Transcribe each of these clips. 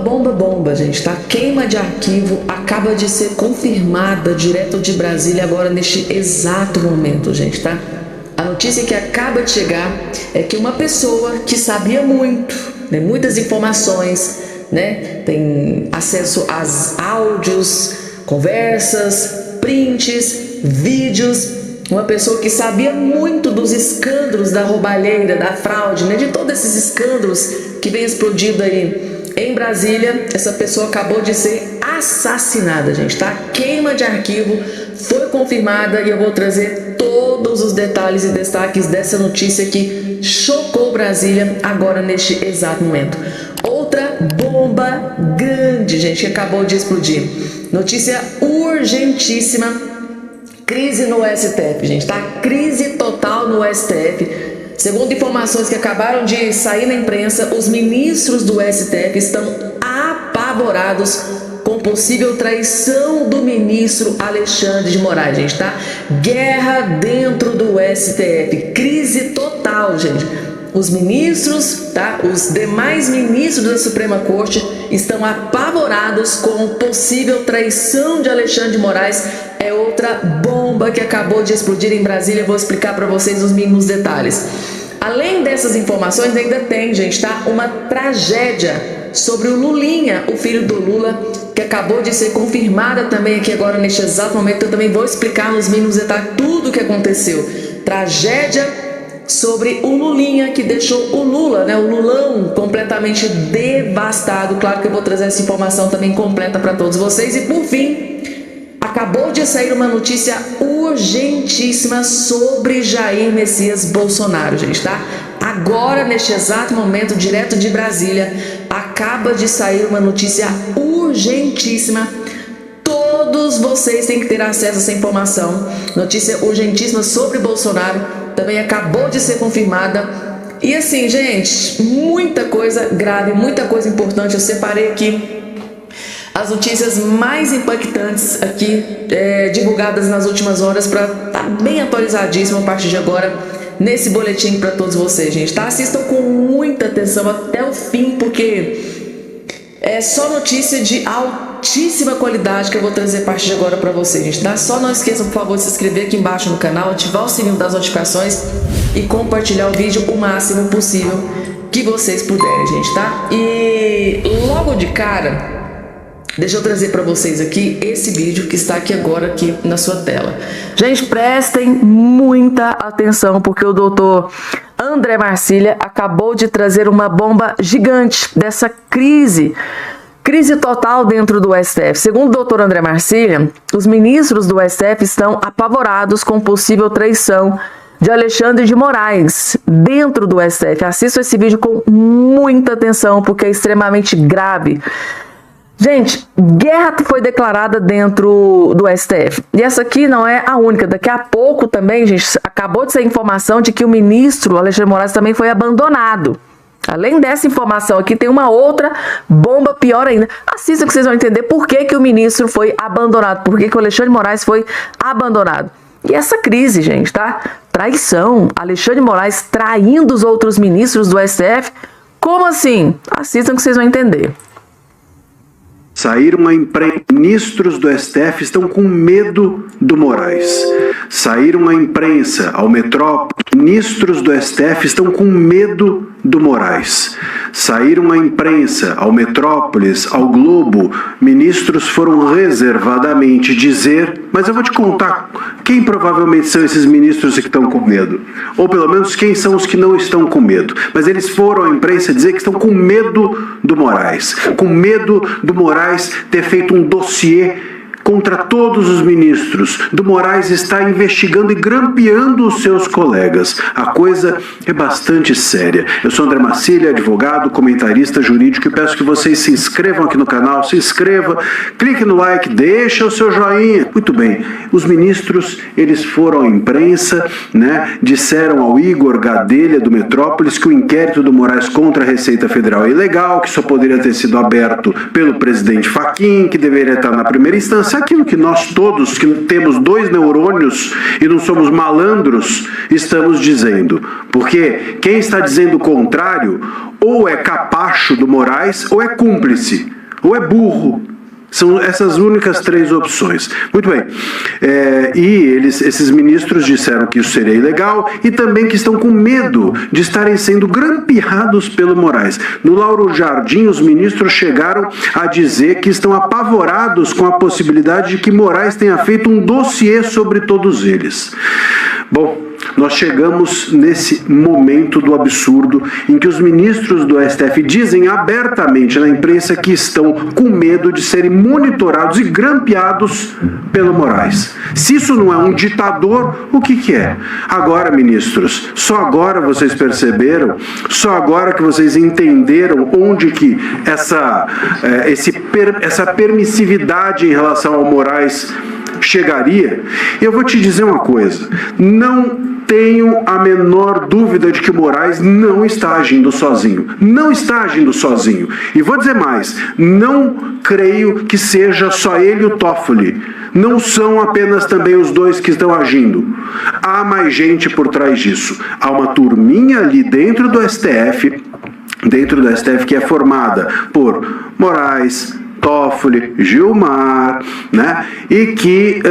Bomba, gente, tá? Queima de arquivo acaba de ser confirmada direto de Brasília agora neste exato momento, gente, tá? A notícia que acaba de chegar é que uma pessoa que sabia muito, né, muitas informações, né, tem acesso a áudios, conversas, prints, vídeos, uma pessoa que sabia muito dos escândalos da roubalheira, da fraude, né, de todos esses escândalos que vem explodindo aí em Brasília, essa pessoa acabou de ser assassinada, gente, tá? Queima de arquivo foi confirmada e eu vou trazer todos os detalhes e destaques dessa notícia que chocou Brasília agora neste exato momento. Outra bomba grande, gente, que acabou de explodir. Notícia urgentíssima. Crise no STF, gente, tá? Crise total no STF. Segundo informações que acabaram de sair na imprensa, os ministros do STF estão apavorados com possível traição do ministro Alexandre de Moraes, gente, tá? Guerra dentro do STF, crise total, gente. Os ministros, tá? Os demais ministros da Suprema Corte estão apavorados com possível traição de Alexandre de Moraes. É outra bomba que acabou de explodir em Brasília. Eu vou explicar para vocês os mínimos detalhes. Além dessas informações, ainda tem, gente, tá? Uma tragédia sobre o Lulinha, o filho do Lula, que acabou de ser confirmada também aqui agora neste exato momento. Eu também vou explicar nos mínimos detalhes tudo o que aconteceu. Tragédia sobre o Lulinha, que deixou o Lula, né, o Lulão, completamente devastado. Claro que eu vou trazer essa informação também completa para todos vocês. E por fim, acabou de sair uma notícia urgentíssima sobre Jair Messias Bolsonaro, gente, tá? Agora, neste exato momento, direto de Brasília, acaba de sair uma notícia urgentíssima. Todos vocês têm que ter acesso a essa informação. Notícia urgentíssima sobre Bolsonaro. Também acabou de ser confirmada. E assim, gente, muita coisa grave, muita coisa importante. Eu separei aqui as notícias mais impactantes aqui, divulgadas nas últimas horas, para estar bem atualizadíssimo a partir de agora nesse boletim para todos vocês, gente, tá? Assistam com muita atenção até o fim, porque é só notícia de altíssima qualidade que eu vou trazer a partir de agora para vocês, gente, tá? Só não esqueçam, por favor, de se inscrever aqui embaixo no canal, ativar o sininho das notificações e compartilhar o vídeo o máximo possível que vocês puderem, gente, tá? E logo de cara, deixa eu trazer para vocês aqui esse vídeo que está aqui agora aqui na sua tela. Gente, prestem muita atenção, porque o doutor André Marcília acabou de trazer uma bomba gigante dessa crise total dentro do STF. Segundo o doutor André Marcília, os ministros do STF estão apavorados com possível traição de Alexandre de Moraes dentro do STF. Assista esse vídeo com muita atenção, porque é extremamente grave. Gente, guerra foi declarada dentro do STF. E essa aqui não é a única. Daqui a pouco também, gente, acabou de sair informação de que o ministro Alexandre de Moraes também foi abandonado. Além dessa informação aqui, tem uma outra bomba pior ainda. Assista que vocês vão entender por que que o ministro foi abandonado. Por que que o Alexandre de Moraes foi abandonado. E essa crise, gente, tá? Traição. Alexandre de Moraes traindo os outros ministros do STF. Como assim? Assistam que vocês vão entender. Saíram a imprensa. Ministros do STF estão com medo do Moraes. Saíram a imprensa, ao Metrópole. Ministros do STF estão com medo do Moraes. Saíram a imprensa, ao Metrópolis, ao Globo. Ministros foram reservadamente dizer, mas eu vou te contar quem provavelmente são esses ministros que estão com medo. Ou pelo menos quem são os que não estão com medo. Mas eles foram à imprensa dizer que estão com medo do Moraes. Com medo do Moraes ter feito um dossiê contra todos os ministros. Do Moraes está investigando e grampeando os seus colegas. A coisa é bastante séria. Eu sou André Marcília, advogado, comentarista jurídico, e peço que vocês se inscrevam aqui no canal, se inscreva, clique no like, deixa o seu joinha. Muito bem, os ministros, eles foram à imprensa, né, disseram ao Igor Gadelha do Metrópolis que o inquérito do Moraes contra a Receita Federal é ilegal, que só poderia ter sido aberto pelo presidente Fachin, que deveria estar na primeira instância. reforçar aquilo que nós todos, que temos 2 neurônios e não somos malandros, estamos dizendo. Porque quem está dizendo o contrário, ou é capacho do Moraes, ou é cúmplice, ou é burro. São essas únicas 3 opções. Muito bem. Esses ministros disseram que isso seria ilegal e também que estão com medo de estarem sendo grampeados pelo Moraes. No Lauro Jardim, os ministros chegaram a dizer que estão apavorados com a possibilidade de que Moraes tenha feito um dossiê sobre todos eles. Bom, nós chegamos nesse momento do absurdo em que os ministros do STF dizem abertamente na imprensa que estão com medo de serem monitorados e grampeados pelo Moraes. Se isso não é um ditador, o que é? Agora, ministros, só agora vocês perceberam, só agora que vocês entenderam onde que essa permissividade em relação ao Moraes chegaria. Eu vou te dizer uma coisa, não tenho a menor dúvida de que o Moraes não está agindo sozinho. Não está agindo sozinho. E vou dizer mais, não creio que seja só ele e o Toffoli. Não são apenas também os 2 que estão agindo. Há mais gente por trás disso. Há uma turminha ali dentro do STF que é formada por Moraes, Toffoli, Gilmar, né? E que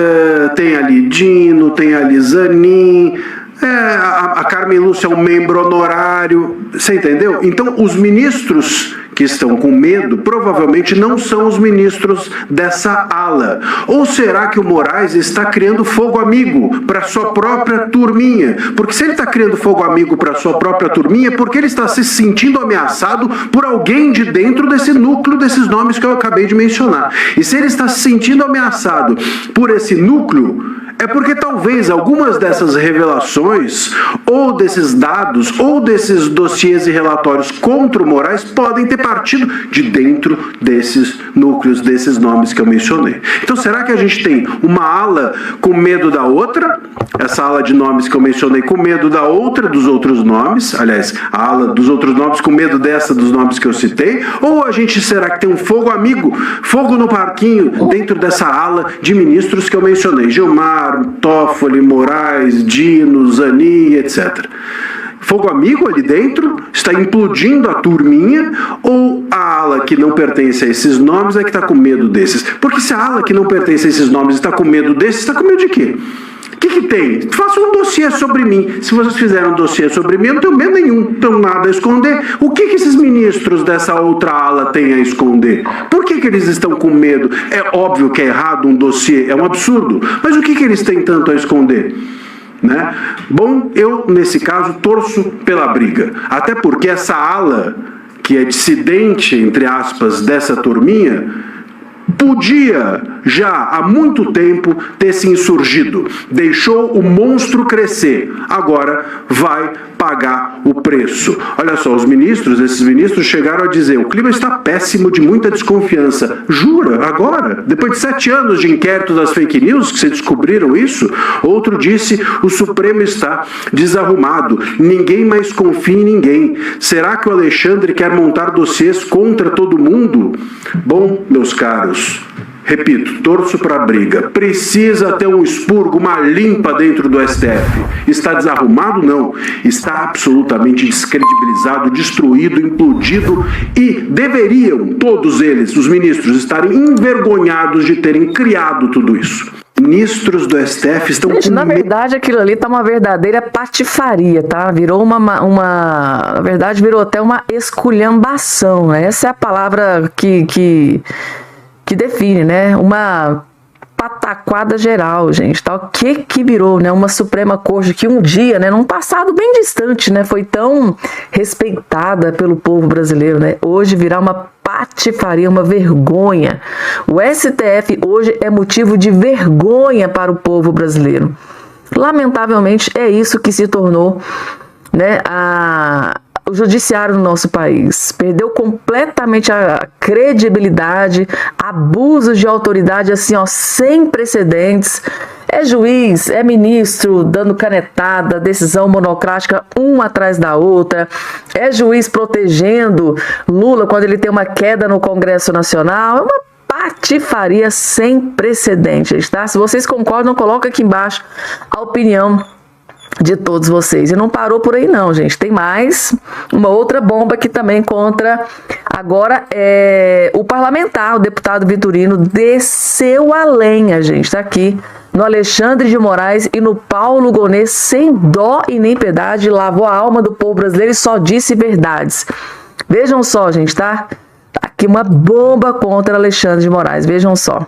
tem ali Dino, tem ali Zanin, a Carmen Lúcia é um membro honorário, você entendeu? Então, os ministros que estão com medo provavelmente não são os ministros dessa ala. Ou será que o Moraes está criando fogo amigo para sua própria turminha? Porque se ele está criando fogo amigo para sua própria turminha, é porque ele está se sentindo ameaçado por alguém de dentro desse núcleo desses nomes que eu acabei de mencionar. E se ele está se sentindo ameaçado por esse núcleo, é porque talvez algumas dessas revelações, ou desses dados, ou desses dossiês e relatórios contra o Moraes podem ter partido de dentro desses núcleos, desses nomes que eu mencionei. Então, será que a gente tem uma ala com medo da outra? Essa ala de nomes que eu mencionei com medo da outra, dos outros nomes? Aliás, a ala dos outros nomes com medo dessa dos nomes que eu citei? Ou a gente será que tem um fogo amigo, fogo no parquinho, dentro dessa ala de ministros que eu mencionei? Gilmar, Toffoli, Moraes, Dino, Zanin, etc. Fogo amigo ali dentro? Está implodindo a turminha? Ou a ala que não pertence a esses nomes é que está com medo desses? Porque se a ala que não pertence a esses nomes está com medo desses, está com medo de quê? O que tem? Faça um dossiê sobre mim. Se vocês fizerem um dossiê sobre mim, eu não tenho medo nenhum, não tenho nada a esconder. O que esses ministros dessa outra ala têm a esconder? Por que eles estão com medo? É óbvio que é errado um dossiê, é um absurdo. Mas o que eles têm tanto a esconder? Né? Bom, eu, nesse caso, torço pela briga. Até porque essa ala, que é dissidente, entre aspas, dessa turminha, podia já há muito tempo ter se insurgido, deixou o monstro crescer, agora vai pagar o preço. Olha só, esses ministros chegaram a dizer: o clima está péssimo, de muita desconfiança. Jura? Agora? Depois de 7 anos de inquérito das fake news que se descobriram isso? Outro disse: o Supremo está desarrumado, ninguém mais confia em ninguém. Será que o Alexandre quer montar dossiês contra todo mundo? Bom, meus caros, repito, torço para a briga. Precisa ter um expurgo, uma limpa dentro do STF. Está desarrumado? Não. Está absolutamente descredibilizado, destruído, implodido e deveriam, todos eles, os ministros, estarem envergonhados de terem criado tudo isso. Ministros do STF estão Gente, com na verdade, aquilo ali tá uma verdadeira patifaria, tá? Virou na verdade, virou até uma esculhambação, né? Essa é a palavra que define, né? Uma pataquada geral, gente, tá? O que virou, né? Uma Suprema Corte que um dia, né, num passado bem distante, né, foi tão respeitada pelo povo brasileiro, né? Hoje virar uma patifaria, uma vergonha. O STF hoje é motivo de vergonha para o povo brasileiro. Lamentavelmente, é isso que se tornou, né, o judiciário no nosso país. Perdeu completamente a credibilidade, abusos de autoridade assim, ó, sem precedentes. É juiz, é ministro dando canetada, decisão monocrática uma atrás da outra. É juiz protegendo Lula quando ele tem uma queda no Congresso Nacional. É uma patifaria sem precedentes, tá? Se vocês concordam, coloca aqui embaixo a opinião de todos vocês. E não parou por aí não, gente. Tem mais uma outra bomba aqui também contra... Agora, o parlamentar, o deputado Vitorino, desceu a lenha, gente. Tá aqui no Alexandre de Moraes e no Paulo Gonet, sem dó e nem piedade, lavou a alma do povo brasileiro e só disse verdades. Vejam só, gente, tá? Aqui uma bomba contra Alexandre de Moraes. Vejam só.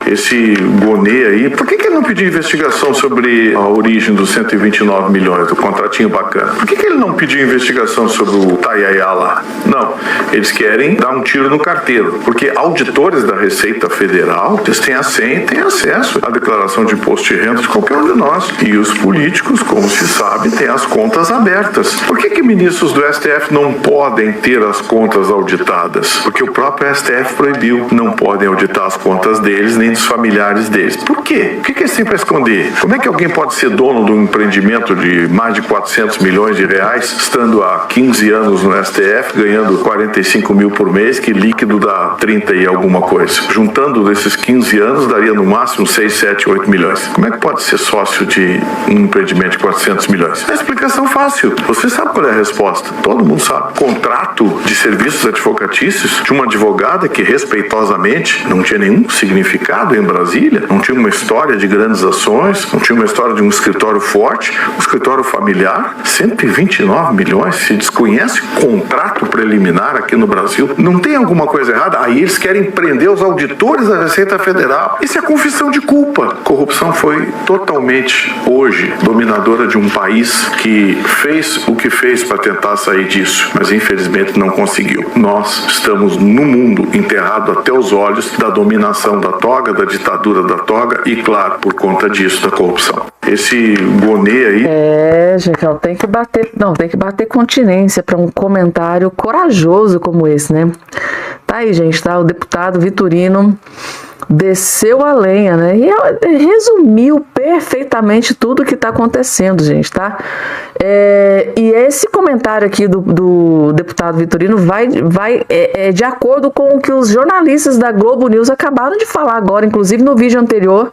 Esse Gonet aí, por que ele não pediu investigação sobre a origem dos 129 milhões do contratinho bacana? Por que ele não pediu investigação sobre o Tayaya lá? Não, eles querem dar um tiro no carteiro, porque auditores da Receita Federal, eles têm a senha e têm acesso à declaração de imposto de renda de qualquer um de nós. E os políticos, como se sabe, têm as contas abertas. Por que ministros do STF não podem ter as contas auditadas? Porque o próprio STF proibiu, não podem auditar as contas deles, nem dos familiares deles. Por quê? O que eles têm para esconder? Como é que alguém pode ser dono de um empreendimento de mais de 400 milhões de reais, estando há 15 anos no STF, ganhando 45 mil por mês, que líquido dá 30 e alguma coisa? Juntando desses 15 anos, daria no máximo 6, 7, 8 milhões. Como é que pode ser sócio de um empreendimento de 400 milhões? É explicação fácil. Você sabe qual é a resposta. Todo mundo sabe. Contrato de serviços advocatícios de uma advogada que respeitosamente não tinha nenhum significado em Brasília, não tinha uma história de grandes ações, não tinha uma história de um escritório forte, um escritório familiar, 129 milhões, se desconhece contrato preliminar aqui no Brasil, não tem alguma coisa errada? Aí eles querem prender os auditores da Receita Federal. Isso é confissão de culpa. Corrupção foi totalmente, hoje, dominadora de um país que fez o que fez para tentar sair disso, mas infelizmente não conseguiu. Nós estamos no mundo enterrado até os olhos da dominação da toga, da ditadura da toga e, claro, por conta disso, da corrupção. Esse Gonet aí... gente, tem que bater continência para um comentário corajoso como esse, né? Tá aí, gente, tá? O deputado Vitorino desceu a lenha, né? E resumiu perfeitamente tudo o que está acontecendo, gente, tá? E esse comentário aqui do deputado Vitorino vai de acordo com o que os jornalistas da Globo News acabaram de falar agora, inclusive no vídeo anterior.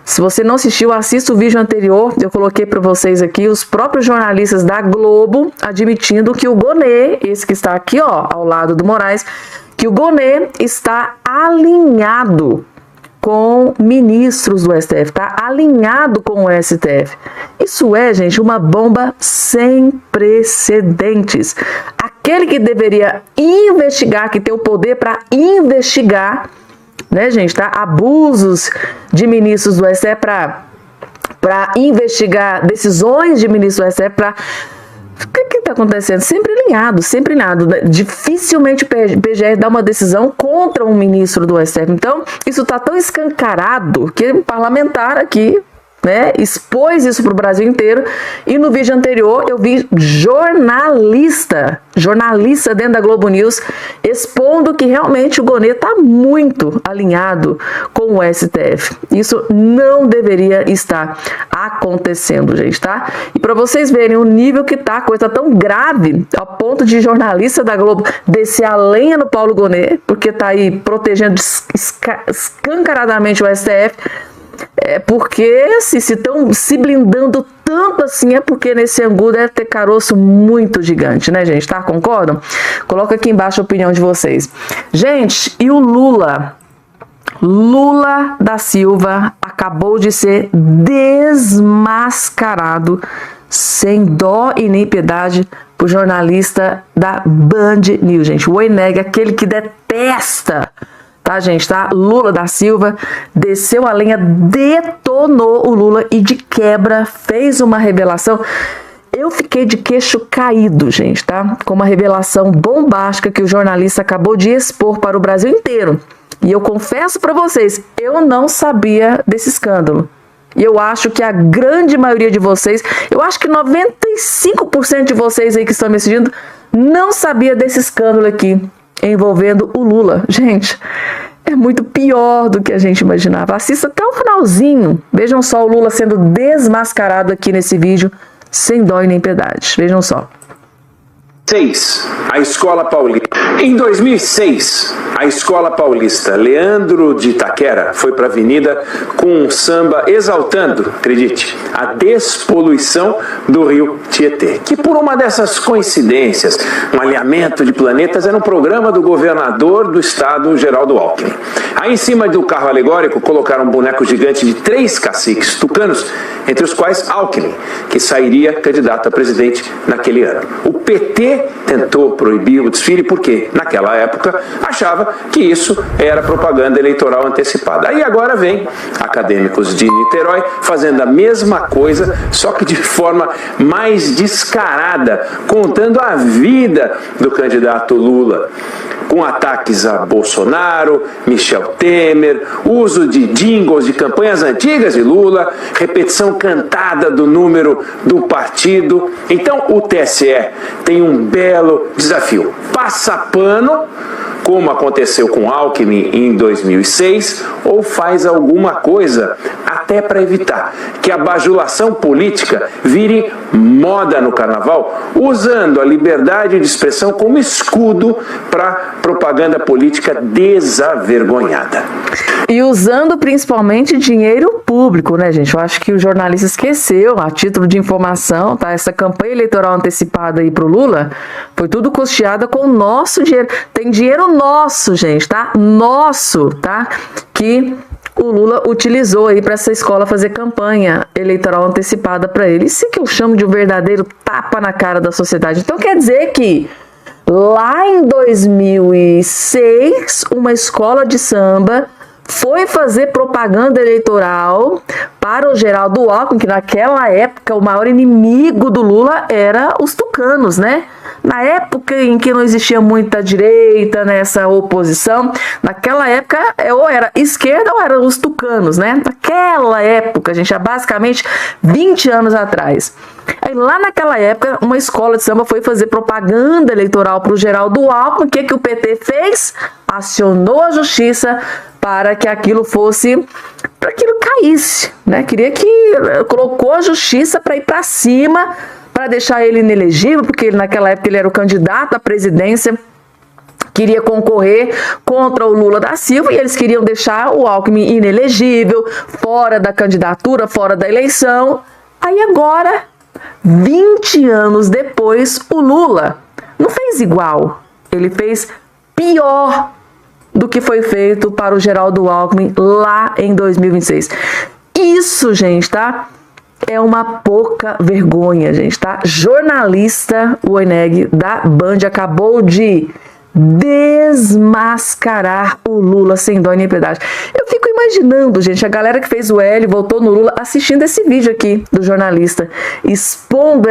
Se você não assistiu, assista o vídeo anterior, eu coloquei para vocês aqui os próprios jornalistas da Globo admitindo que o Gonet, esse que está aqui, ó, ao lado do Moraes, que o Gonet está alinhado com ministros do STF, tá alinhado com o STF. Isso é, gente, uma bomba sem precedentes. Aquele que deveria investigar, que tem o poder para investigar, né, gente, tá? Abusos de ministros do STF, para investigar decisões de ministros do STF, para... O que está acontecendo? Sempre alinhado, sempre alinhado. Dificilmente o PGR dá uma decisão contra um ministro do STF. Então, isso está tão escancarado que o parlamentar aqui, né, expôs isso para o Brasil inteiro. E no vídeo anterior eu vi jornalista dentro da Globo News expondo que realmente o Gonet está muito alinhado com o STF. Isso não deveria estar acontecendo, gente, tá? E para vocês verem o nível que tá, coisa tão grave, ao ponto de jornalista da Globo descer a lenha no Paulo Gonet, porque tá aí protegendo escancaradamente o STF. Porque se estão se blindando tanto assim, é porque nesse angu deve ter caroço muito gigante, né, gente? Tá? Concordam? Coloca aqui embaixo a opinião de vocês. Gente, e o Lula? Lula da Silva acabou de ser desmascarado sem dó e nem piedade por jornalista da Band News, gente. O Oineg, aquele que detesta... Tá, gente, tá? Lula da Silva desceu a lenha, detonou o Lula e de quebra fez uma revelação. Eu fiquei de queixo caído, gente, tá? Com uma revelação bombástica que o jornalista acabou de expor para o Brasil inteiro. E eu confesso para vocês, eu não sabia desse escândalo. E eu acho que a grande maioria de vocês, eu acho que 95% de vocês aí que estão me assistindo, não sabia desse escândalo aqui envolvendo o Lula. Gente, é muito pior do que a gente imaginava. Assista até o finalzinho. Vejam só o Lula sendo desmascarado aqui nesse vídeo, sem dó e nem piedade. Vejam só. A Escola Paulista. Em 2006, A Escola Paulista Leandro de Itaquera foi para a avenida com um samba exaltando, acredite, a despoluição do rio Tietê, que por uma dessas coincidências, um alinhamento de planetas, era um programa do governador do estado, Geraldo Alckmin. Aí em cima do carro alegórico colocaram um boneco gigante de 3 caciques tucanos, entre os quais Alckmin, que sairia candidato a presidente naquele ano. O PT tentou proibir o desfile porque, naquela época, achava que isso era propaganda eleitoral antecipada. Aí agora vem acadêmicos de Niterói fazendo a mesma coisa, só que de forma mais descarada, contando a vida do candidato Lula, com ataques a Bolsonaro, Michel Temer, uso de jingles de campanhas antigas de Lula, repetição cantada do número do partido. Então o TSE tem um belo desafio: passa pano, como aconteceu com Alckmin em 2006, ou faz alguma coisa até para evitar que a bajulação política vire moda no carnaval, usando a liberdade de expressão como escudo para propaganda política desavergonhada. E usando principalmente dinheiro público, né, gente? Eu acho que o jornalista esqueceu, a título de informação, tá? Essa campanha eleitoral antecipada aí pro Lula foi tudo custeada com o nosso dinheiro. Tem dinheiro nosso, gente, tá? Nosso, tá? Que o Lula utilizou aí para essa escola fazer campanha eleitoral antecipada para ele. Isso que eu chamo de um verdadeiro tapa na cara da sociedade. Então quer dizer que lá em 2006, uma escola de samba foi fazer propaganda eleitoral para o Geraldo Alckmin, que naquela época o maior inimigo do Lula era os tucanos, né? Na época em que não existia muita direita nessa oposição, naquela época ou era esquerda ou eram os tucanos, né? Naquela época, gente, há basicamente 20 anos atrás. Aí lá naquela época, uma escola de samba foi fazer propaganda eleitoral para o Geraldo Alckmin. O que o PT fez? Acionou a justiça para que aquilo caísse, né? Queria que colocou a justiça para ir para cima, para deixar ele inelegível, porque naquela época ele era o candidato à presidência, queria concorrer contra o Lula da Silva, e eles queriam deixar o Alckmin inelegível, fora da candidatura, fora da eleição. Aí agora, 20 anos depois, o Lula não fez igual, ele fez pior do que foi feito para o Geraldo Alckmin lá em 2026. Isso, gente, tá? É uma pouca vergonha, gente, tá? Jornalista Werneck da Band acabou de desmascarar o Lula sem dó nem piedade. Eu fico imaginando, gente, a galera que fez o L, votou no Lula, assistindo esse vídeo aqui do jornalista, expondo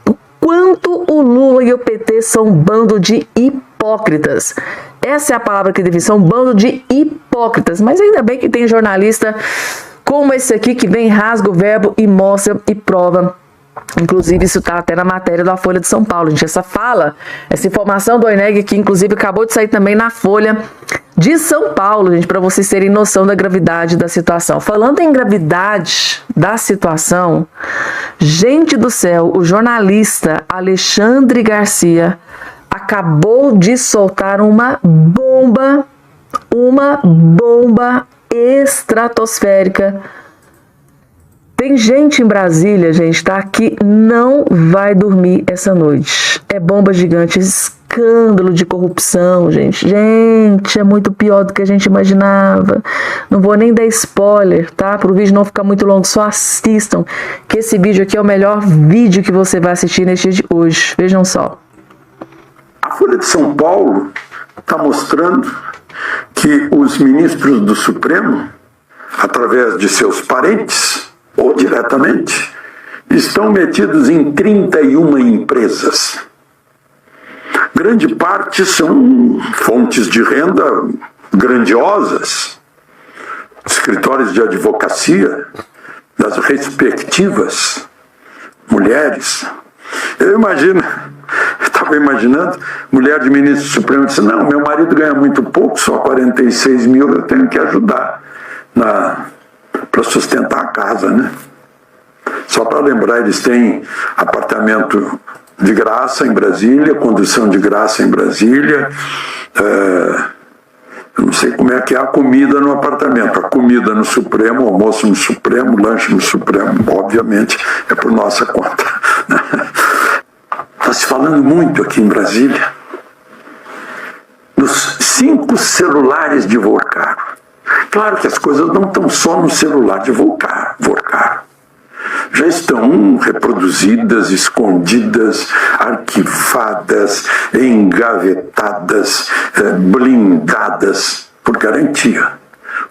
o quanto o Lula e o PT são um bando de hipócritas. Essa é a palavra que deve ser, um bando de hipócritas. Mas ainda bem que tem jornalista como esse aqui que vem, rasga o verbo e mostra e prova. Inclusive isso está até na matéria da Folha de São Paulo, gente. Essa informação do Werneck, que inclusive acabou de sair também na Folha de São Paulo, gente, para vocês terem noção da gravidade da situação. Falando em gravidade da situação, gente do céu, o jornalista Alexandre Garcia acabou de soltar uma bomba estratosférica. Tem gente em Brasília, gente, tá? Que não vai dormir essa noite. É bomba gigante, escândalo de corrupção, gente. Gente, é muito pior do que a gente imaginava. Não vou nem dar spoiler, tá? Para o vídeo não ficar muito longo, só assistam, que esse vídeo aqui é o melhor vídeo que você vai assistir neste dia de hoje. Vejam só. A Folha de São Paulo está mostrando que os ministros do Supremo, através de seus parentes, ou diretamente, estão metidos em 31 empresas. Grande parte são fontes de renda grandiosas, escritórios de advocacia das respectivas mulheres. Eu estava imaginando, mulher de ministro supremo disse: não, meu marido ganha muito pouco, só 46 mil, eu tenho que ajudar para sustentar a casa, né? Só para lembrar, eles têm apartamento de graça em Brasília, condução de graça em Brasília, como é que é a comida no apartamento. A comida no Supremo, almoço no Supremo, lanche no Supremo, obviamente, é por nossa conta. Está se falando muito aqui em Brasília dos 5 celulares de Vorcaro. Claro que as coisas não estão só no celular de Vorcaro. Já estão reproduzidas, escondidas, arquivadas, engavetadas, blindadas, por garantia.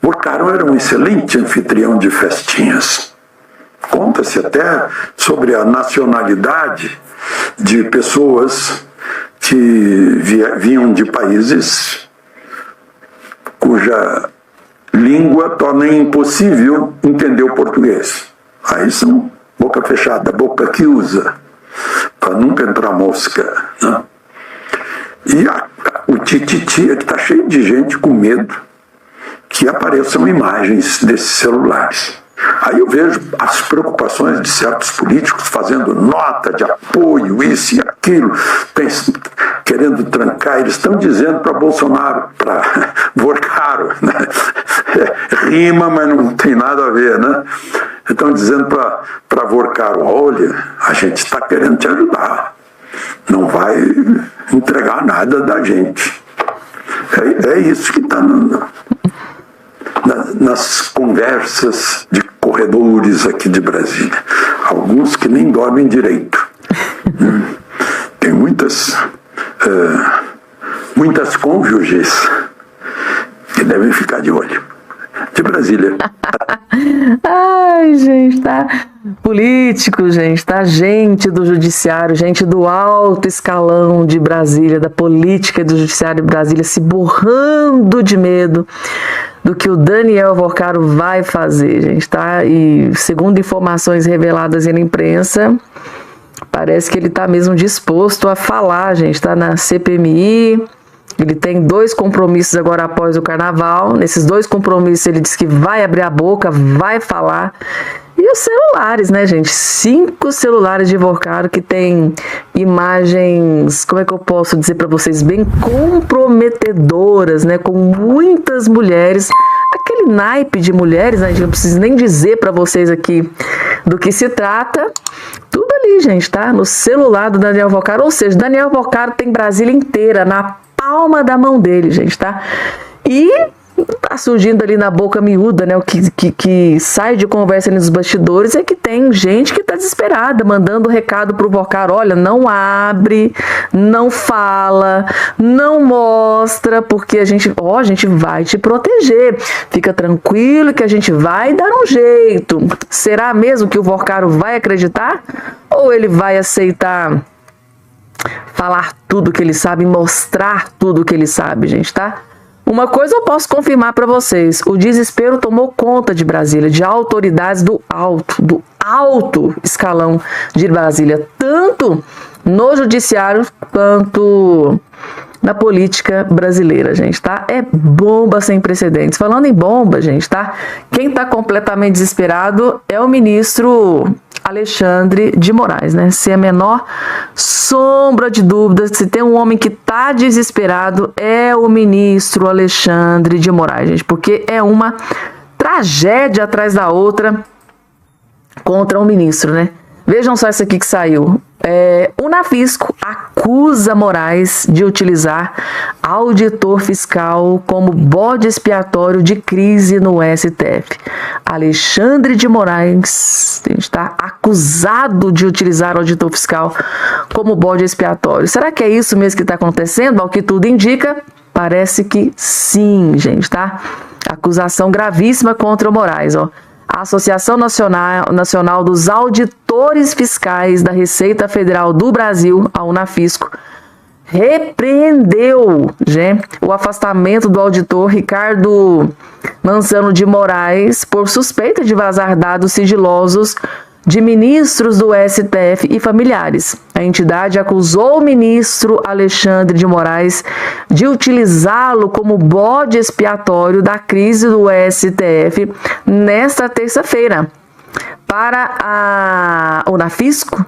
Vorcaro era um excelente anfitrião de festinhas. Conta-se até sobre a nacionalidade de pessoas que vinham de países cuja língua torna impossível entender o português. Aí são boca fechada, boca que usa, para nunca entrar mosca, né? E o tititi é que está cheio de gente com medo que apareçam imagens desses celulares. Aí eu vejo as preocupações de certos políticos fazendo nota de apoio, isso e aquilo, querendo trancar. Eles estão dizendo para Bolsonaro, para Vorcaro, né? Rima, mas não tem nada a ver, né? Estão dizendo para Vorcaro, olha, a gente está querendo te ajudar, não vai entregar nada da gente. É isso que está nas conversas de corredores aqui de Brasília. Alguns que nem dormem direito. Tem muitas cônjuges que devem ficar de olho. De Brasília. Ai, gente, tá? Político, gente, tá? Gente do judiciário, gente do alto escalão de Brasília, da política do judiciário de Brasília, se borrando de medo do que o Daniel Vorcaro vai fazer, gente, tá? E segundo informações reveladas na imprensa, parece que ele tá mesmo disposto a falar, gente, tá? Na CPMI. Ele tem 2 compromissos agora após o carnaval. Nesses 2 compromissos ele disse que vai abrir a boca, vai falar. E os celulares, né, gente? 5 celulares de Vorcaro que tem imagens, como é que eu posso dizer para vocês, bem comprometedoras, né? Com muitas mulheres. Aquele naipe de mulheres, né? A gente não precisa nem dizer para vocês aqui do que se trata. Tudo ali, gente, tá? No celular do Daniel Vorcaro. Ou seja, Daniel Vorcaro tem Brasília inteira na palma da mão dele, gente, tá? E tá surgindo ali na boca miúda, né? O que sai de conversa nos bastidores é que tem gente que tá desesperada, mandando recado pro Vorcaro: olha, não abre, não fala, não mostra, porque a gente vai te proteger. Fica tranquilo que a gente vai dar um jeito. Será mesmo que o Vorcaro vai acreditar? Ou ele vai aceitar falar tudo que ele sabe, mostrar tudo que ele sabe, gente, tá? Uma coisa eu posso confirmar para vocês: o desespero tomou conta de Brasília, de autoridades do alto escalão de Brasília, tanto no judiciário quanto na política brasileira, gente, tá? É bomba sem precedentes. Falando em bomba, gente, tá? Quem tá completamente desesperado é o ministro Alexandre de Moraes, né? Sem a menor sombra de dúvida, se tem um homem que tá desesperado, é o ministro Alexandre de Moraes, gente, porque é uma tragédia atrás da outra contra o ministro, né? Vejam só isso aqui que saiu. O Nafisco acusa Moraes de utilizar auditor fiscal como bode expiatório de crise no STF. Alexandre de Moraes está acusado de utilizar o auditor fiscal como bode expiatório. Será que é isso mesmo que está acontecendo? Ao que tudo indica, parece que sim, gente, tá? Acusação gravíssima contra o Moraes, ó. A Associação Nacional dos Auditores Fiscais da Receita Federal do Brasil, a Unafisco, repreendeu, gente, o afastamento do auditor Ricardo Manzano de Moraes por suspeita de vazar dados sigilosos de ministros do STF e familiares. A entidade acusou o ministro Alexandre de Moraes de utilizá-lo como bode expiatório da crise do STF nesta terça-feira. Para a Unafisco,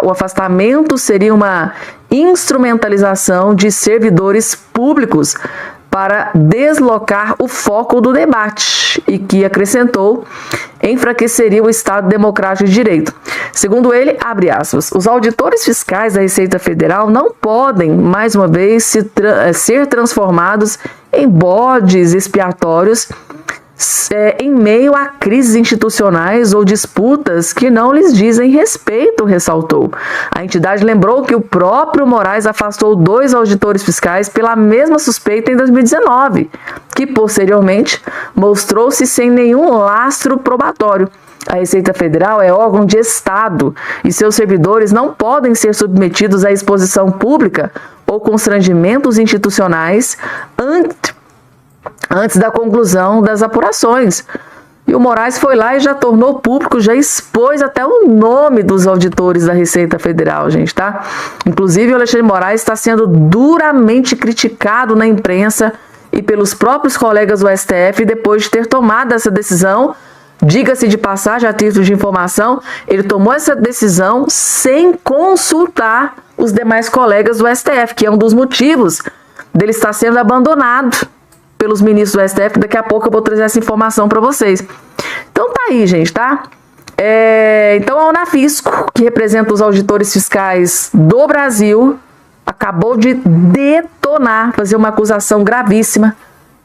o afastamento seria uma instrumentalização de servidores públicos para deslocar o foco do debate e que, acrescentou, enfraqueceria o Estado Democrático de Direito. Segundo ele, abre aspas, os auditores fiscais da Receita Federal não podem, mais uma vez, ser transformados em bodes expiatórios em meio a crises institucionais ou disputas que não lhes dizem respeito, ressaltou. A entidade lembrou que o próprio Moraes afastou 2 auditores fiscais pela mesma suspeita em 2019, que posteriormente mostrou-se sem nenhum lastro probatório. A Receita Federal é órgão de Estado e seus servidores não podem ser submetidos à exposição pública ou constrangimentos institucionais antes da conclusão das apurações. E o Moraes foi lá e já tornou público, já expôs até o nome dos auditores da Receita Federal, gente, tá? Inclusive, o Alexandre de Moraes está sendo duramente criticado na imprensa e pelos próprios colegas do STF depois de ter tomado essa decisão. Diga-se de passagem, a título de informação, ele tomou essa decisão sem consultar os demais colegas do STF, que é um dos motivos dele estar sendo abandonado pelos ministros do STF. Daqui a pouco eu vou trazer essa informação para vocês. Então tá aí, gente, tá? Então a Unafisco, que representa os auditores fiscais do Brasil, acabou de detonar, fazer uma acusação gravíssima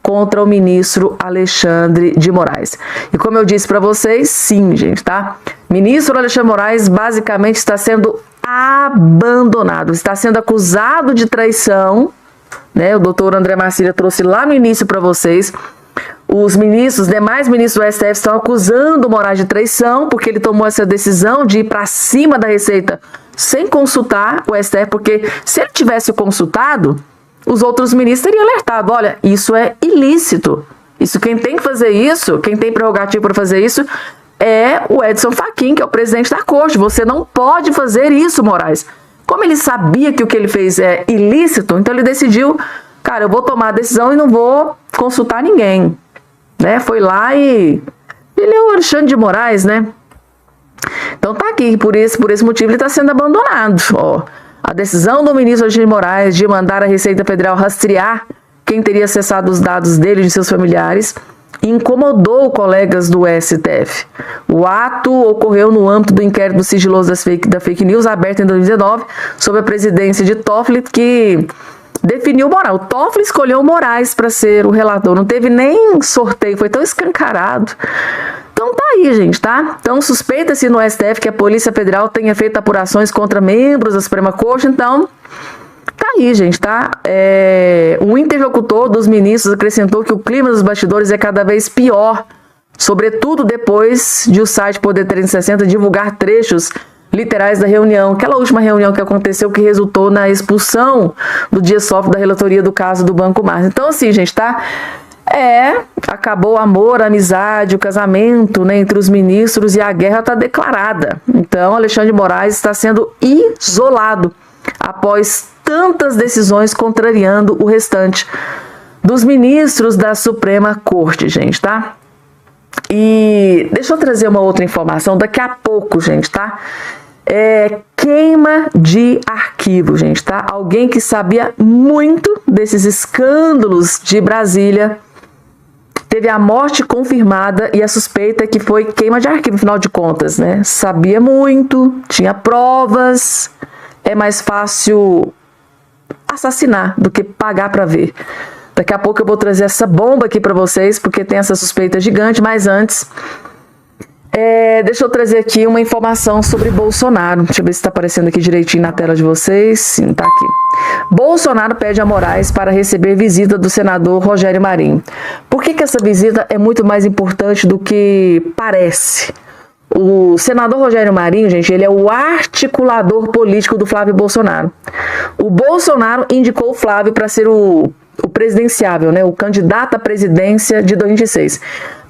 contra o ministro Alexandre de Moraes. E como eu disse para vocês, sim, gente, tá? Ministro Alexandre de Moraes basicamente está sendo abandonado, está sendo acusado de traição, né? O doutor André Marcília trouxe lá no início para vocês. Os demais ministros do STF estão acusando o Moraes de traição, porque ele tomou essa decisão de ir para cima da Receita sem consultar o STF, porque se ele tivesse consultado, os outros ministros teriam alertado, olha, isso é ilícito. Quem tem que fazer isso, quem tem prerrogativo para fazer isso, é o Edson Fachin, que é o presidente da corte. Você não pode fazer isso, Moraes. Como ele sabia que o que ele fez é ilícito, então ele decidiu, cara, eu vou tomar a decisão e não vou consultar ninguém, né? Foi lá e ele é o Alexandre de Moraes, né? Então tá aqui, por esse motivo ele está sendo abandonado, ó. A decisão do ministro Alexandre de Moraes de mandar a Receita Federal rastrear quem teria acessado os dados dele e de seus familiares incomodou colegas do STF. O ato ocorreu no âmbito do inquérito sigiloso da fake news, aberto em 2019, sob a presidência de Toffoli, que definiu o Moraes. O Toffoli escolheu o Moraes para ser o relator, não teve nem sorteio, foi tão escancarado. Então tá aí, gente, tá? Então suspeita-se no STF que a Polícia Federal tenha feito apurações contra membros da Suprema Corte, então tá aí, gente, tá? Um interlocutor dos ministros acrescentou que o clima dos bastidores é cada vez pior, sobretudo depois de o site Poder 360 divulgar trechos literais da reunião, aquela última reunião que aconteceu que resultou na expulsão do Dias Toffoli da relatoria do caso do Banco Mar. Então assim, gente, tá? Acabou o amor, a amizade, o casamento, né, entre os ministros e a guerra está declarada. Então Alexandre de Moraes está sendo isolado após tantas decisões contrariando o restante dos ministros da Suprema Corte, gente, tá? E deixa eu trazer uma outra informação daqui a pouco, gente, tá? Queima de arquivo, gente, tá? Alguém que sabia muito desses escândalos de Brasília teve a morte confirmada e a suspeita é que foi queima de arquivo, afinal de contas, né? Sabia muito, tinha provas, é mais fácil assassinar do que pagar para ver. Daqui a pouco eu vou trazer essa bomba aqui para vocês, porque tem essa suspeita gigante, mas antes, deixa eu trazer aqui uma informação sobre Bolsonaro. Deixa eu ver se está aparecendo aqui direitinho na tela de vocês. Sim, tá aqui. Bolsonaro pede a Moraes para receber visita do senador Rogério Marinho. Por que essa visita é muito mais importante do que parece? O senador Rogério Marinho, gente, ele é o articulador político do Flávio Bolsonaro. O Bolsonaro indicou o Flávio para ser o presidenciável, né, o candidato à presidência de 2026.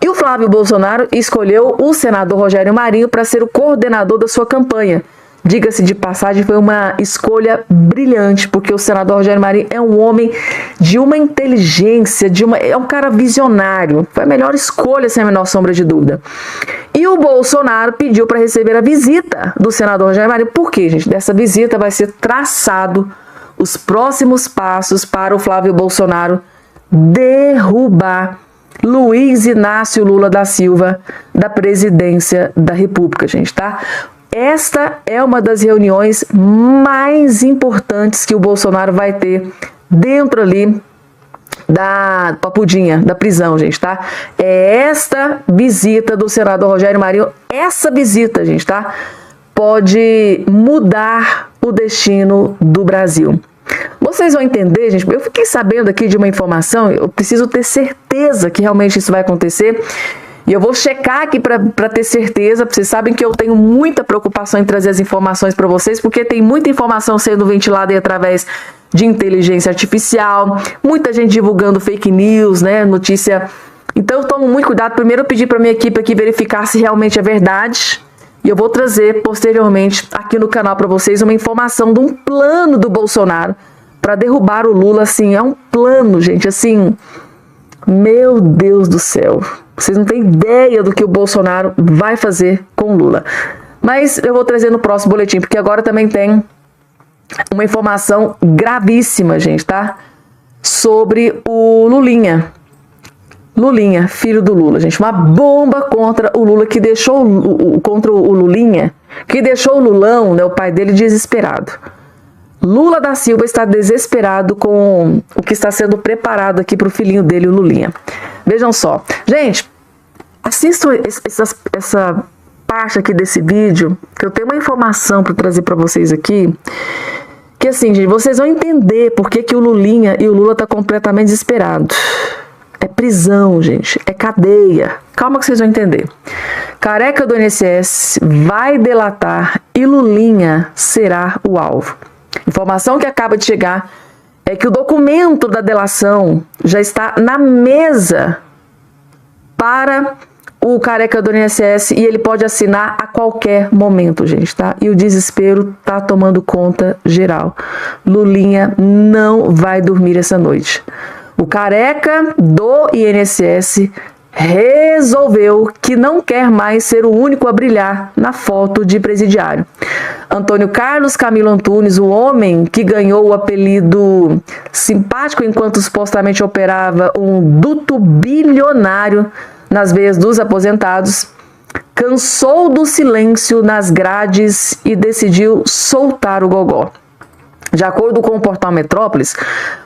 E o Flávio Bolsonaro escolheu o senador Rogério Marinho para ser o coordenador da sua campanha. Diga-se de passagem, foi uma escolha brilhante, porque o senador Rogério Marinho é um homem de uma inteligência, é um cara visionário. Foi a melhor escolha, sem a menor sombra de dúvida. E o Bolsonaro pediu para receber a visita do senador Rogério Marinho. Por quê, gente? Dessa visita vai ser traçado os próximos passos para o Flávio Bolsonaro derrubar Luiz Inácio Lula da Silva da presidência da República, gente, tá? Esta é uma das reuniões mais importantes que o Bolsonaro vai ter dentro ali da Papudinha, da prisão, gente, tá? É esta visita do senador Rogério Marinho, essa visita, gente, tá? Pode mudar o destino do Brasil. Vocês vão entender, gente, eu fiquei sabendo aqui de uma informação, eu preciso ter certeza que realmente isso vai acontecer, e eu vou checar aqui para ter certeza. Vocês sabem que eu tenho muita preocupação em trazer as informações para vocês, porque tem muita informação sendo ventilada aí através de inteligência artificial, muita gente divulgando fake news, né, notícia. Então eu tomo muito cuidado. Primeiro eu pedi para minha equipe aqui verificar se realmente é verdade, e eu vou trazer posteriormente aqui no canal para vocês uma informação de um plano do Bolsonaro para derrubar o Lula. Assim, é um plano, gente, assim, meu Deus do céu, vocês não têm ideia do que o Bolsonaro vai fazer com o Lula. Mas eu vou trazer no próximo boletim, porque agora também tem uma informação gravíssima, gente, tá? Sobre o Lulinha. Lulinha, filho do Lula, gente. Uma bomba contra o Lula, que deixou contra o Lulinha, que deixou o Lulão, né, o pai dele, desesperado. Lula da Silva está desesperado com o que está sendo preparado aqui para o filhinho dele, o Lulinha. Vejam só. Gente, assistam essa parte aqui desse vídeo, que eu tenho uma informação para trazer para vocês aqui, que assim, gente, vocês vão entender por que o Lulinha e o Lula estão completamente desesperados. É prisão, gente, é cadeia. Calma que vocês vão entender. Careca do INSS vai delatar e Lulinha será o alvo. Informação que acaba de chegar é que o documento da delação já está na mesa para o Careca do INSS e ele pode assinar a qualquer momento, gente, tá? E o desespero tá tomando conta geral. Lulinha não vai dormir essa noite. O Careca do INSS resolveu que não quer mais ser o único a brilhar na foto de presidiário. Antônio Carlos Camilo Antunes, o homem que ganhou o apelido simpático enquanto supostamente operava um duto bilionário nas veias dos aposentados, cansou do silêncio nas grades e decidiu soltar o gogó. De acordo com o portal Metrópolis,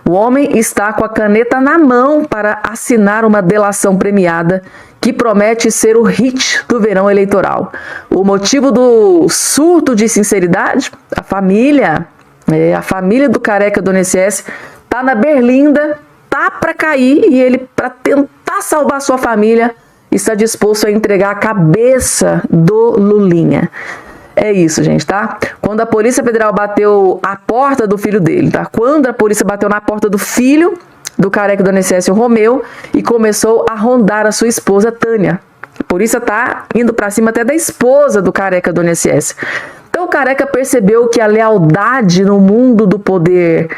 o homem está com a caneta na mão para assinar uma delação premiada que promete ser o hit do verão eleitoral. O motivo do surto de sinceridade? A família do Careca do INSS está na berlinda, tá para cair, e ele, para tentar salvar sua família, está disposto a entregar a cabeça do Lulinha. É isso, gente, tá? Quando a Polícia Federal bateu a porta do filho dele, tá? Quando a polícia bateu na porta do filho do Careca do INSS, o Romeu, e começou a rondar a sua esposa, Tânia. A polícia tá indo pra cima até da esposa do Careca do INSS. Então o Careca percebeu que a lealdade no mundo do poder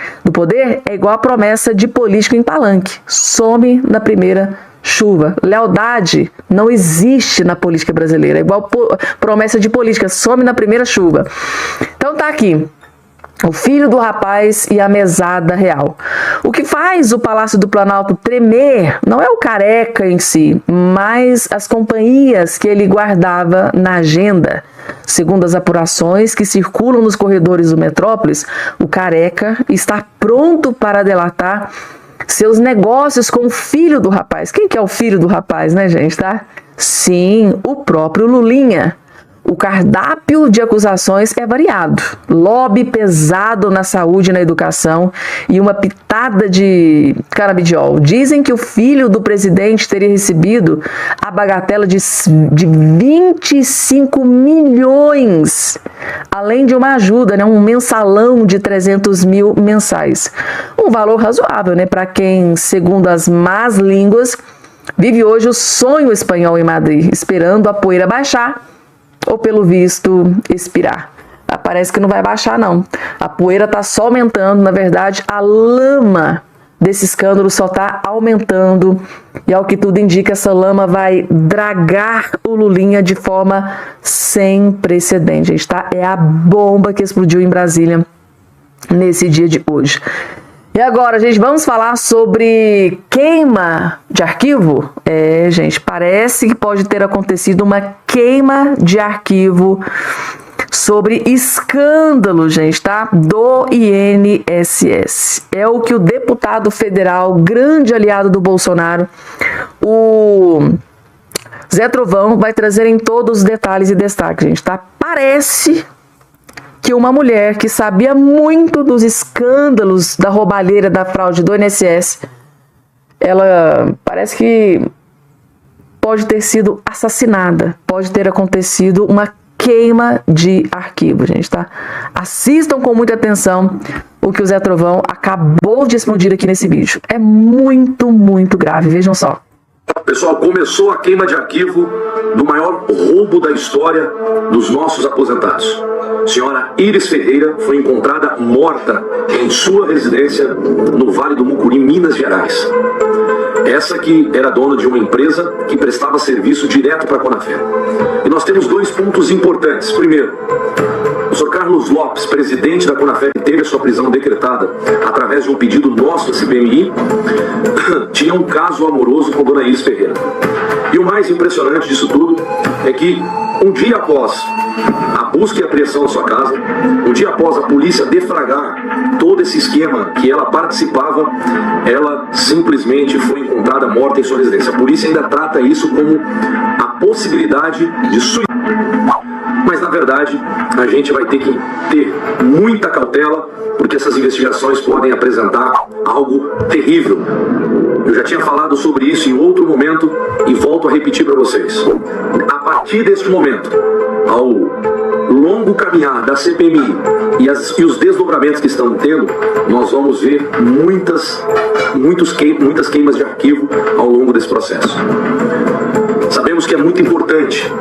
é igual a promessa de político em palanque. Some na primeira chuva. Lealdade não existe na política brasileira. É igual promessa de política. Some na primeira chuva. Então tá aqui. O filho do rapaz e a mesada real. O que faz o Palácio do Planalto tremer não é o Careca em si, mas as companhias que ele guardava na agenda. Segundo as apurações que circulam nos corredores do Metrópolis, o Careca está pronto para delatar seus negócios com o filho do rapaz. Quem que é o filho do rapaz, né, gente, tá? Sim, o próprio Lulinha. O cardápio de acusações é variado. Lobby pesado na saúde e na educação e uma pitada de canabidiol. Dizem que o filho do presidente teria recebido a bagatela de 25 milhões, além de uma ajuda, né, um mensalão de 300 mil mensais. Um valor razoável, né, para quem, segundo as más línguas, vive hoje o sonho espanhol em Madrid, esperando a poeira baixar ou, pelo visto, expirar. Parece que não vai baixar, não. A poeira está só aumentando. Na verdade, a lama desse escândalo só está aumentando. E, ao que tudo indica, essa lama vai dragar o Lulinha de forma sem precedente, gente, tá? É a bomba que explodiu em Brasília nesse dia de hoje. E agora, gente, vamos falar sobre queima de arquivo? Gente, parece que pode ter acontecido uma queima de arquivo sobre escândalo, gente, tá? Do INSS. É o que o deputado federal, grande aliado do Bolsonaro, o Zé Trovão, vai trazer em todos os detalhes e destaques, gente, tá? Parece que uma mulher que sabia muito dos escândalos da roubalheira, da fraude do INSS, ela parece que pode ter sido assassinada, pode ter acontecido uma queima de arquivo, gente, tá? Assistam com muita atenção o que o Zé Trovão acabou de explodir aqui nesse vídeo. É muito, muito grave, vejam só. Pessoal, começou a queima de arquivo do maior roubo da história dos nossos aposentados. Senhora Iris Ferreira foi encontrada morta em sua residência no Vale do Mucuri, Minas Gerais. Essa que era dona de uma empresa que prestava serviço direto para a Conafé. E nós temos 2 pontos importantes. Primeiro, o senhor Carlos Lopes, presidente da Conafé, que teve a sua prisão decretada através de um pedido nosso da CPMI, tinha um caso amoroso com dona Iris Ferreira. E o mais impressionante disso tudo é que um dia após a busca e apreensão da sua casa, um dia após a polícia deflagrar todo esse esquema que ela participava, ela simplesmente foi encontrada morta em sua residência. A polícia ainda trata isso como a possibilidade de suicídio. Mas, na verdade, a gente vai ter que ter muita cautela, porque essas investigações podem apresentar algo terrível. Eu já tinha falado sobre isso em outro momento e volto a repetir para vocês. A partir deste momento, ao longo caminhar da CPMI e os desdobramentos que estão tendo, nós vamos ver muitas queimas de arquivo ao longo desse processo. Sabemos que é muito importante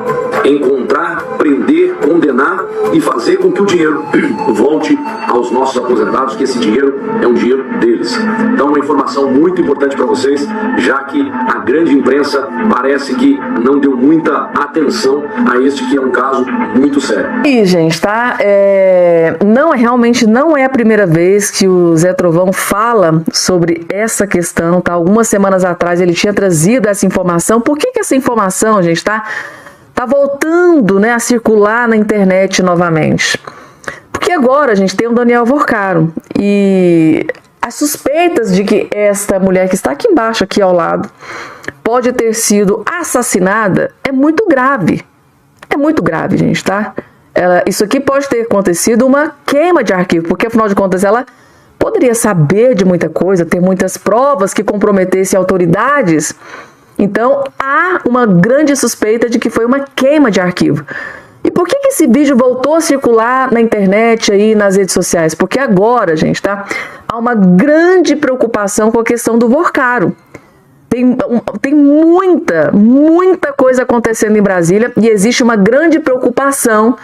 encontrar, prender, condenar e fazer com que o dinheiro volte aos nossos aposentados, que esse dinheiro é um dinheiro deles. Então, uma informação muito importante para vocês, já que a grande imprensa parece que não deu muita atenção a este que é um caso muito sério. E, gente, tá? Realmente não é a primeira vez que o Zé Trovão fala sobre essa questão, tá? Algumas semanas atrás ele tinha trazido essa informação. Por que essa informação, gente, tá voltando, né, a circular na internet novamente? Porque agora a gente tem o Daniel Vorcaro e as suspeitas de que esta mulher que está aqui embaixo, aqui ao lado, pode ter sido assassinada é muito grave. É muito grave, gente, tá? Isso aqui pode ter acontecido uma queima de arquivo, porque afinal de contas ela poderia saber de muita coisa, ter muitas provas que comprometessem autoridades. Então, há uma grande suspeita de que foi uma queima de arquivo. E por que esse vídeo voltou a circular na internet, aí nas redes sociais? Porque agora, gente, tá? Há uma grande preocupação com a questão do Vorcaro. Tem muita coisa acontecendo em Brasília e existe uma grande preocupação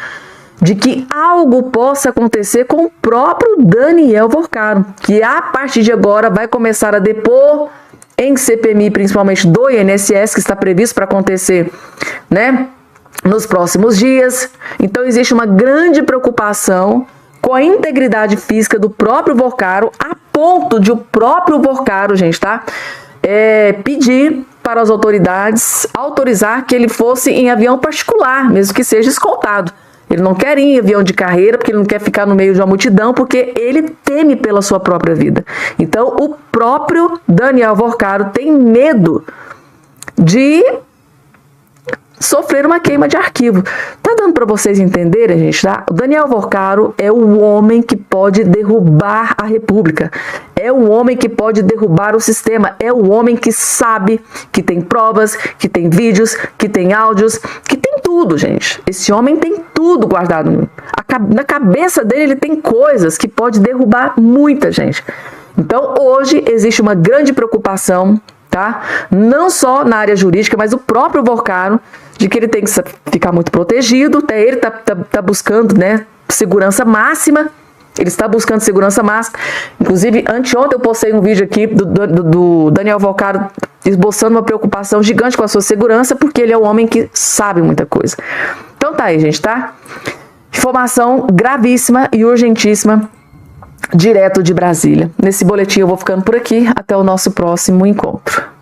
de que algo possa acontecer com o próprio Daniel Vorcaro, que a partir de agora vai começar a depor em CPMI, principalmente do INSS, que está previsto para acontecer, né, nos próximos dias. Então existe uma grande preocupação com a integridade física do próprio Vorcaro, a ponto de o próprio Vorcaro, gente, tá, pedir para as autoridades autorizar que ele fosse em avião particular, mesmo que seja escoltado. Ele não quer ir em avião de carreira, porque ele não quer ficar no meio de uma multidão, porque ele teme pela sua própria vida. Então, o próprio Daniel Vorcaro tem medo de sofrer uma queima de arquivo. Tá dando para vocês entenderem, gente, tá? O Daniel Vorcaro é o homem que pode derrubar a República. É o homem que pode derrubar o sistema. É o homem que sabe, que tem provas, que tem vídeos, que tem áudios, que tem tudo, gente. Esse homem tem tudo guardado. Na cabeça dele ele tem coisas que pode derrubar muita gente. Então, hoje existe uma grande preocupação, tá? Não só na área jurídica, mas o próprio Vorcaro, de que ele tem que ficar muito protegido. Até ele tá buscando, né, segurança máxima. Ele está buscando segurança máxima. Inclusive, anteontem eu postei um vídeo aqui do Daniel Vorcaro esboçando uma preocupação gigante com a sua segurança, porque ele é um homem que sabe muita coisa. Então tá aí, gente, tá? Informação gravíssima e urgentíssima direto de Brasília. Nesse boletim eu vou ficando por aqui, até o nosso próximo encontro.